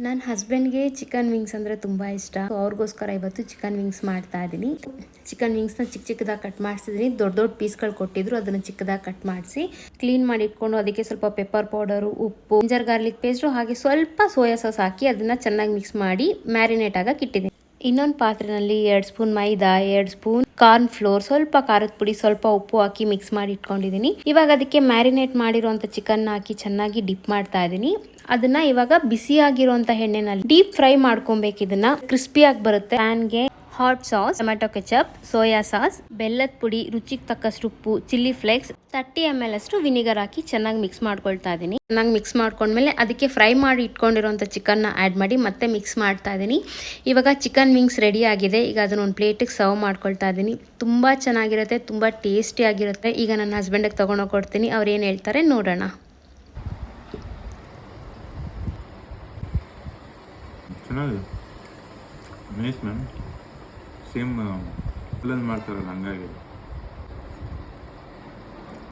ನನ್ನ ಹಸ್ಬೆಂಡ್ಗೆ chicken wings ಅಂದರೆ ತುಂಬ ಇಷ್ಟ. ಅವ್ರಿಗೋಸ್ಕರ ಇವತ್ತು ಚಿಕನ್ ವಿಂಗ್ಸ್ ಮಾಡ್ತಾ ಇದ್ದೀನಿ. ಚಿಕನ್ ವಿಂಗ್ಸ್ನ ಚಿಕ್ಕ ಚಿಕ್ಕದಾಗಿ ಕಟ್ ಮಾಡಿಸಿದ್ದೀನಿ. ದೊಡ್ಡ ದೊಡ್ಡ ಪೀಸ್ಗಳು ಕೊಟ್ಟಿದ್ರು, ಅದನ್ನು ಚಿಕ್ಕದಾಗಿ ಕಟ್ ಮಾಡಿಸಿ ಕ್ಲೀನ್ ಮಾಡಿ ಇಟ್ಕೊಂಡು ಅದಕ್ಕೆ ಸ್ವಲ್ಪ ಪೆಪ್ಪರ್ ಪೌಡರು, ಉಪ್ಪು, ಜಿಂಜರ್ ಗಾರ್ಲಿಕ್ ಪೇಸ್ಟು ಹಾಗೆ ಸ್ವಲ್ಪ ಸೋಯಾ ಸಾಸ್ ಹಾಕಿ ಅದನ್ನು ಚೆನ್ನಾಗಿ ಮಿಕ್ಸ್ ಮಾಡಿ ಮ್ಯಾರಿನೇಟ್ ಆಗಕ್ಕೆ ಇಟ್ಟಿದ್ದೀನಿ. ಇನ್ನೊಂದು ಪಾತ್ರೆಯಲ್ಲಿ 2 ಸ್ಪೂನ್ ಮೈದಾ, 2 ಸ್ಪೂನ್ ಕಾರ್ನ್ ಫ್ಲೋರ್, ಸ್ವಲ್ಪ ಖಾರದ ಪುಡಿ, ಸ್ವಲ್ಪ ಉಪ್ಪು ಹಾಕಿ ಮಿಕ್ಸ್ ಮಾಡಿ ಇಟ್ಕೊಂಡಿದ್ದೀನಿ. ಇವಾಗ ಅದಕ್ಕೆ ಮ್ಯಾರಿನೇಟ್ ಮಾಡಿರುವಂಥ ಚಿಕನ್ ಹಾಕಿ ಚೆನ್ನಾಗಿ ಡಿಪ್ ಮಾಡ್ತಾ ಇದ್ದೀನಿ. ಅದನ್ನ ಇವಾಗ ಬಿಸಿಯಾಗಿರುವಂಥ ಎಣ್ಣೆನಲ್ಲಿ ಡೀಪ್ ಫ್ರೈ ಮಾಡ್ಕೊಬೇಕು. ಇದನ್ನ ಕ್ರಿಸ್ಪಿಯಾಗಿ ಬರುತ್ತೆ. ಪ್ಯಾನ್ಗೆ hot sauce, tomato ketchup, soy sauce, ಬೆಲ್ಲದ ಪುಡಿ, ರುಚಿಗೆ ತಕ್ಕಷ್ಟು ಉಪ್ಪು, ಚಿಲ್ಲಿ ಫ್ಲೇಕ್ಸ್, 30 ml ಅಷ್ಟು ವಿನಿಗರ್ ಹಾಕಿ ಚೆನ್ನಾಗಿ ಮಿಕ್ಸ್ ಮಾಡ್ಕೊಳ್ತಾ ಇದ್ದೀನಿ. ಚೆನ್ನಾಗಿ ಮಿಕ್ಸ್ ಮಾಡ್ಕೊಂಡ್ಮೇಲೆ ಅದಕ್ಕೆ ಫ್ರೈ ಮಾಡಿ ಇಟ್ಕೊಂಡಿರೋಂಥ ಚಿಕನ್ನ ಆ್ಯಡ್ ಮಾಡಿ ಮತ್ತೆ ಮಿಕ್ಸ್ ಮಾಡ್ತಾ ಇದ್ದೀನಿ. ಇವಾಗ ಚಿಕನ್ ವಿಂಗ್ಸ್ ರೆಡಿ ಆಗಿದೆ. ಈಗ ಅದನ್ನ ಒಂದು ಪ್ಲೇಟಿಗೆ ಸರ್ವ್ ಮಾಡ್ಕೊಳ್ತಾ ಇದ್ದೀನಿ. ತುಂಬ ಚೆನ್ನಾಗಿರುತ್ತೆ, ತುಂಬ ಟೇಸ್ಟಿ ಆಗಿರುತ್ತೆ. ಈಗ ನನ್ನ ಹಸ್ಬೆಂಡಿಗೆ ತೊಗೊಂಡೋಗಿ ಕೊಡ್ತೀನಿ. ಅವ್ರು ಏನು ಹೇಳ್ತಾರೆ ನೋಡೋಣ. ಚೆನ್ನಾಗಿದೆ, ನೈಸ್ ಮ್ಯಾಮ್. ಸೇಮ್ ಫುಲ್ಲಲ್ಲಿ ಮಾಡ್ತಾರಲ್ಲ ಹಂಗಾಗಿ